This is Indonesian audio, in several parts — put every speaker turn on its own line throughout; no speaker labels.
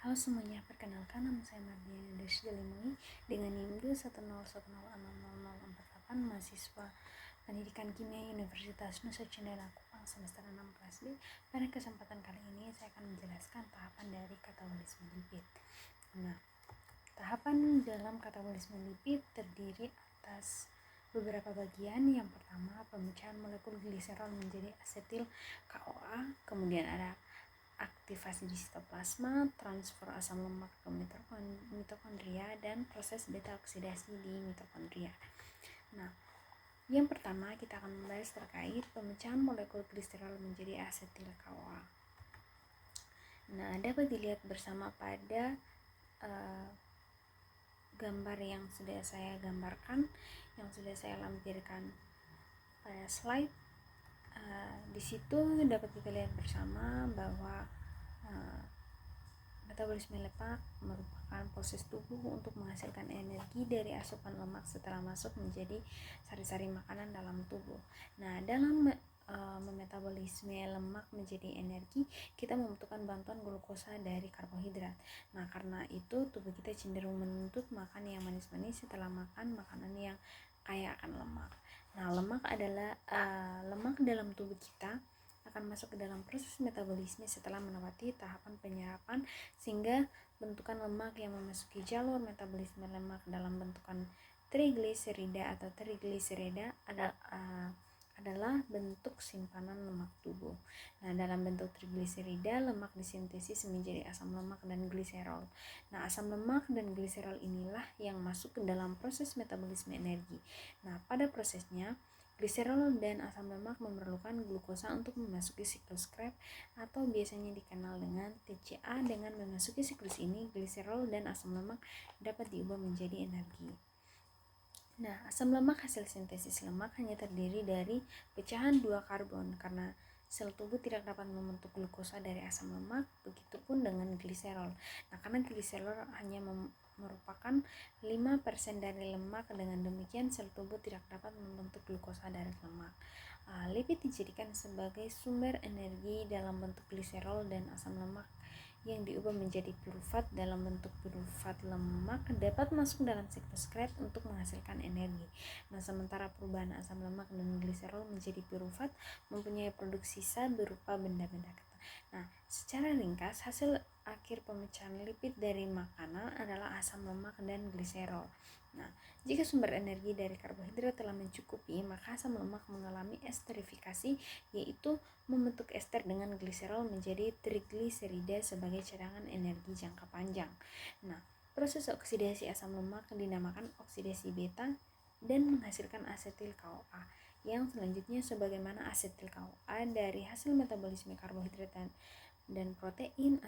Halo semuanya, perkenalkan nama saya Mardiana Desy Delimungi dengan NIM 21010600048, mahasiswa Pendidikan Kimia Universitas Nusa Cendana Kupang semester 6 kelas B. Pada kesempatan kali ini saya akan menjelaskan tahapan dari katabolisme lipid. Nah, tahapan dalam katabolisme lipid terdiri atas beberapa bagian. Yang pertama, pemecahan molekul gliserol menjadi asetil CoA, kemudian ada aktivasi di sitoplasma, transfer asam lemak ke mitokondria, dan proses beta oksidasi di mitokondria. Nah, yang pertama kita akan membahas terkait pemecahan molekul gliserol menjadi asetil CoA. Nah, dapat dilihat bersama pada gambar yang sudah saya gambarkan, yang sudah saya lampirkan pada slide. Di situ dapat kita lihat bersama bahwa metabolisme lemak merupakan proses tubuh untuk menghasilkan energi dari asupan lemak setelah masuk menjadi sari-sari makanan dalam tubuh. Nah, dalam memetabolisme lemak menjadi energi, kita membutuhkan bantuan glukosa dari karbohidrat. Nah, karena itu tubuh kita cenderung menuntut makan yang manis-manis setelah makan makanan yang kaya akan lemak. Nah, lemak adalah lemak dalam tubuh kita akan masuk ke dalam proses metabolisme setelah melewati tahapan penyerapan, sehingga bentukan lemak yang memasuki jalur metabolisme lemak dalam bentukan trigliserida atau trigliserida adalah bentuk simpanan lemak tubuh. Nah, dalam bentuk trigliserida, lemak disintesis menjadi asam lemak dan gliserol. Nah, asam lemak dan gliserol inilah yang masuk ke dalam proses metabolisme energi. Nah, pada prosesnya gliserol dan asam lemak memerlukan glukosa untuk memasuki siklus Krebs atau biasanya dikenal dengan TCA. Dengan memasuki siklus ini, gliserol dan asam lemak dapat diubah menjadi energi. Nah, asam lemak hasil sintesis lemak hanya terdiri dari pecahan 2 karbon karena sel tubuh tidak dapat membentuk glukosa dari asam lemak, begitupun dengan gliserol. Nah, karena gliserol hanya merupakan 5% dari lemak, dengan demikian sel tubuh tidak dapat membentuk glukosa dari lemak. Lipid dijadikan sebagai sumber energi dalam bentuk gliserol dan asam lemak yang diubah menjadi pirufat dalam bentuk pirufat lemak dapat masuk dalam siklus Krebs untuk menghasilkan energi. Nah, sementara perubahan asam lemak dan gliserol menjadi pirufat mempunyai produk sisa berupa benda-benda kata. Nah, secara ringkas hasil akhir pemecahan lipid dari makanan adalah asam lemak dan gliserol. Nah, jika sumber energi dari karbohidrat telah mencukupi, maka asam lemak mengalami esterifikasi, yaitu membentuk ester dengan gliserol menjadi trigliserida sebagai cadangan energi jangka panjang. Nah, proses oksidasi asam lemak dinamakan oksidasi beta dan menghasilkan asetil CoA, yang selanjutnya sebagaimana asetil CoA dari hasil metabolisme karbohidrat dan protein.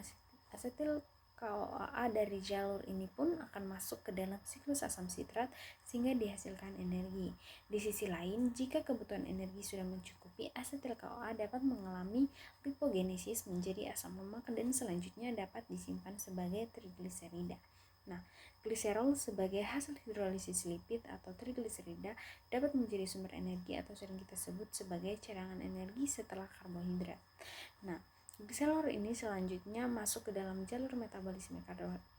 Asetil CoA dari jalur ini pun akan masuk ke dalam siklus asam sitrat sehingga dihasilkan energi. Di sisi lain, jika kebutuhan energi sudah mencukupi, asetil CoA dapat mengalami lipogenesis menjadi asam lemak dan selanjutnya dapat disimpan sebagai trigliserida. Nah, gliserol sebagai hasil hidrolisis lipid atau trigliserida dapat menjadi sumber energi atau sering kita sebut sebagai cadangan energi setelah karbohidrat. Nah, gliserol ini selanjutnya masuk ke dalam jalur metabolisme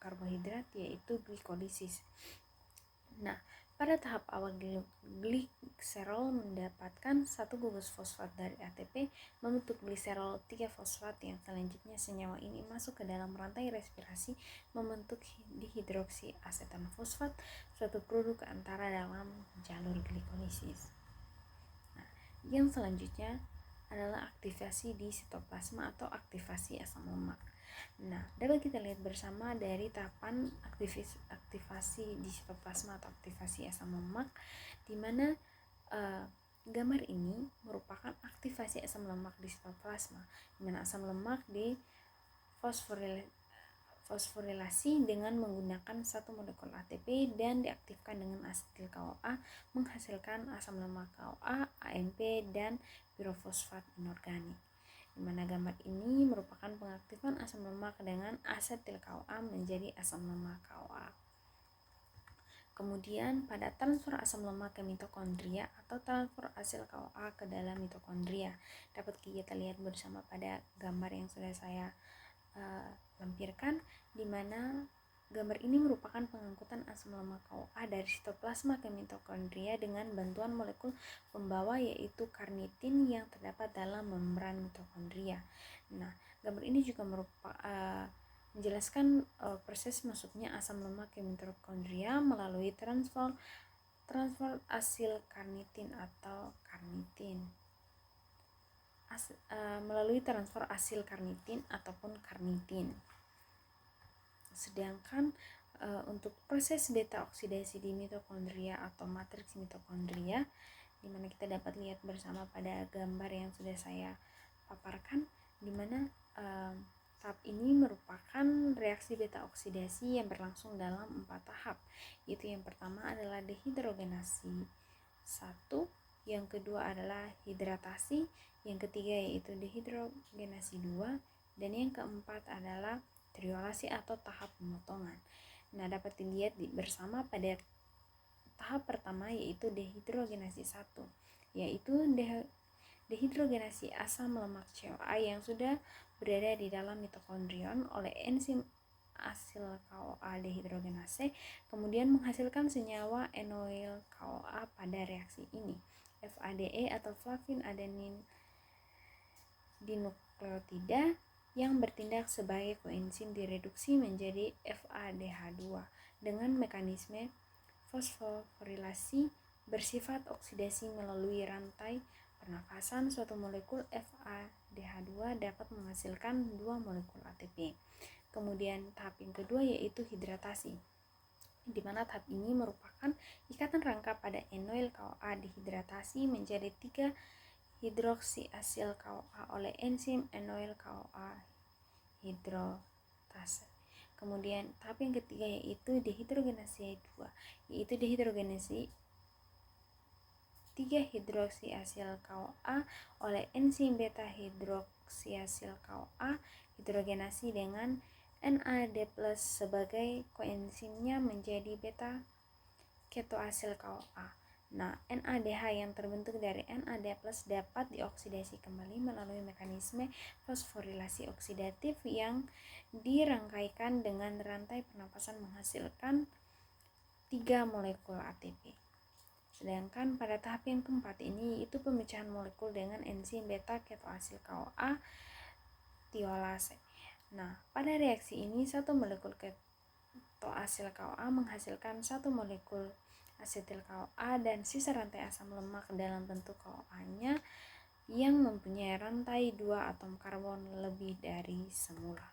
karbohidrat, yaitu glikolisis. Nah, pada tahap awal gliserol mendapatkan 1 gugus fosfat dari ATP membentuk gliserol 3 fosfat, yang selanjutnya senyawa ini masuk ke dalam rantai respirasi membentuk dihidroksi asetan fosfat, suatu produk antara dalam jalur glikolisis. Nah, yang selanjutnya adalah aktivasi di sitoplasma atau aktivasi asam lemak. Nah, dapat kita lihat bersama dari tahapan aktivasi di sitoplasma atau aktivasi asam lemak, di mana gambar ini merupakan aktivasi asam lemak di sitoplasma, di mana asam lemak di fosforilasi dengan menggunakan satu molekul ATP dan diaktifkan dengan asetil CoA menghasilkan asam lemak CoA, AMP, dan pirofosfat inorganik. Di mana gambar ini merupakan pengaktifan asam lemak dengan asetil CoA menjadi asam lemak CoA. Kemudian pada transfer asam lemak ke mitokondria atau transfer asetil CoA ke dalam mitokondria, dapat kita lihat bersama pada gambar yang sudah saya lampirkan, di mana gambar ini merupakan pengangkutan asam lemak KOA dari sitoplasma ke mitokondria dengan bantuan molekul pembawa yaitu karnitin yang terdapat dalam membran mitokondria. Nah, gambar ini juga menjelaskan proses masuknya asam lemak ke mitokondria melalui transfer asil karnitin atau karnitin. Melalui transfer asil karnitin ataupun karnitin. Sedangkan untuk proses beta oksidasi di mitokondria atau matriks mitokondria, di mana kita dapat lihat bersama pada gambar yang sudah saya paparkan, di mana tahap ini merupakan reaksi beta oksidasi yang berlangsung dalam 4 tahap. Yaitu yang pertama adalah dehidrogenasi 1, yang kedua adalah hidratasi, yang ketiga yaitu dehidrogenasi 2, dan yang keempat adalah triolasi atau tahap pemotongan. Nah, dapat dilihat bersama pada tahap pertama yaitu dehidrogenasi 1, yaitu dehidrogenasi asam lemak CoA yang sudah berada di dalam mitokondrion oleh enzim asil KOA dehidrogenase, kemudian menghasilkan senyawa enoil KOA pada reaksi ini. FADE atau flavin adenin dinukleotida yang bertindak sebagai koenzim direduksi menjadi FADH2 dengan mekanisme fosforilasi bersifat oksidasi melalui rantai pernafasan. Suatu molekul FADH2 dapat menghasilkan 2 molekul ATP. Kemudian tahap yang kedua yaitu hidratasi, di mana tahap ini merupakan ikatan rangka pada enoil KOA dihidratasi menjadi 3 hidroksiasil KOA oleh enzim enoil KOA hidrotase. Kemudian tahap yang ketiga yaitu dehidrogenasi 2, yaitu dehidrogenasi 3 hidroksiasil KOA oleh enzim beta hidroksiasil KOA hidrogenasi dengan NAD+ sebagai koenzimnya menjadi beta ketoasil KOA. Nah, NADH yang terbentuk dari NAD+ dapat dioksidasi kembali melalui mekanisme fosforilasi oksidatif yang dirangkaikan dengan rantai pernapasan menghasilkan 3 molekul ATP. Sedangkan pada tahap yang keempat ini itu pemecahan molekul dengan enzim beta ketoasil KOA tiolase. Nah, pada reaksi ini satu molekul ketoasil KOA menghasilkan satu molekul asetil KOA dan sisa rantai asam lemak dalam bentuk KOA-nya yang mempunyai rantai 2 atom karbon lebih dari semula.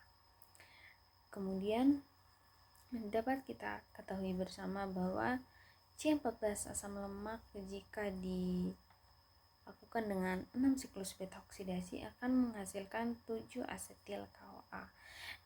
Kemudian dapat kita ketahui bersama bahwa C14 asam lemak jika dilakukan dengan 6 siklus beta oksidasi akan menghasilkan 7 asetil KOA.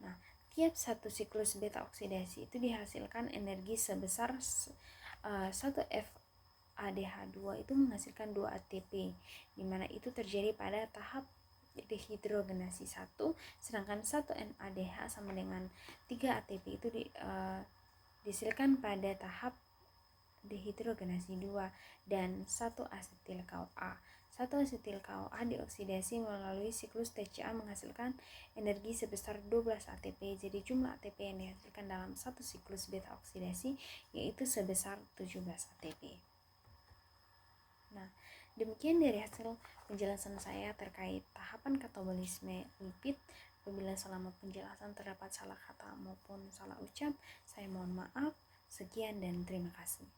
Nah, tiap satu siklus beta oksidasi itu dihasilkan energi sebesar 1 FADH2 itu menghasilkan 2 ATP, di mana itu terjadi pada tahap dehidrogenasi 1, sedangkan 1 NADH sama dengan 3 ATP itu dihasilkan pada tahap dehidrogenasi 2 dan 1 asetil KOA. 1 asetil KOA dioksidasi melalui siklus TCA menghasilkan energi sebesar 12 ATP. Jadi jumlah ATP yang dihasilkan dalam satu siklus beta oksidasi yaitu sebesar 17 ATP. Nah, demikian dari hasil penjelasan saya terkait tahapan katabolisme lipid. Apabila selama penjelasan terdapat salah kata maupun salah ucap, saya mohon maaf. Sekian dan terima kasih.